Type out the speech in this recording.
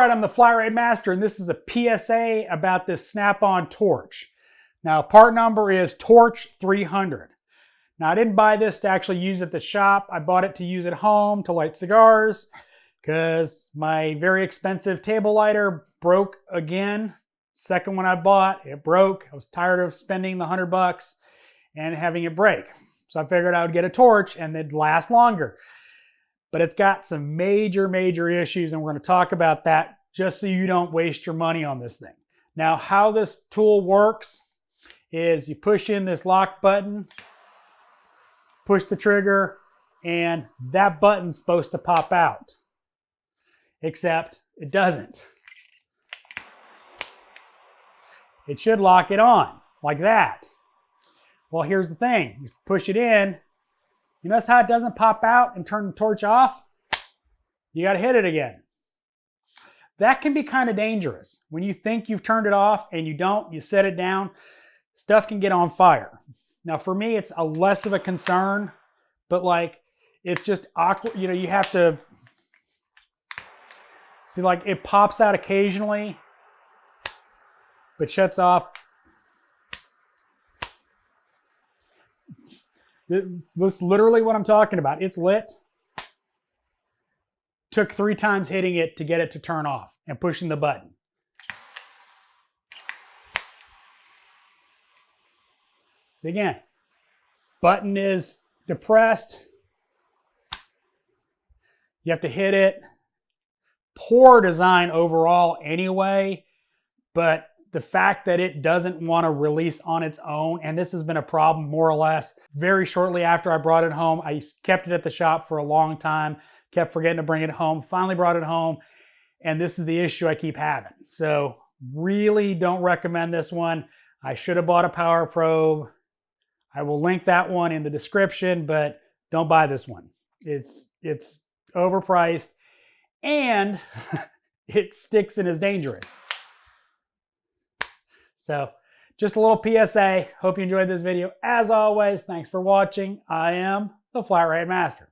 right, I'm the flatratemaster, and this is a PSA about this snap-on torch. Now, part number is Torch 300. Now, I didn't buy this to actually use at the shop. I bought it to use at home to light cigars because my very expensive table lighter broke again. Second one I bought, it broke. I was tired of spending the $100 and having it break. So I figured I would get a torch and it'd last longer. But it's got some major issues, and we're going to talk about that just so you don't waste your money on this thing. Now, how this tool works is you push in this lock button, push the trigger, and that button's supposed to pop out. Except it doesn't. It should lock it on, like that. Well, here's the thing. You push it in. You notice how it doesn't pop out and turn the torch off? You got to hit it again. That can be kind of dangerous. When you think you've turned it off and you don't, you set it down, stuff can get on fire. Now for me, it's a less of a concern, but like, it's just awkward. You know, you have to see, like, it pops out occasionally, but shuts off. That's literally what I'm talking about. It's lit. Took 3 times hitting it to get it to turn off and pushing the button. So again, button is depressed. You have to hit it. Poor design overall anyway, but the fact that it doesn't want to release on its own, and this has been a problem more or less very shortly after I brought it home. I kept it at the shop for a long time, kept forgetting to bring it home, finally brought it home, and this is the issue I keep having. So really don't recommend this one. I should have bought a power probe. I will link that one in the description, but don't buy this one. It's overpriced, and it sticks and is dangerous. So just a little PSA. Hope you enjoyed this video. As always, thanks for watching. I am the Flatratemaster.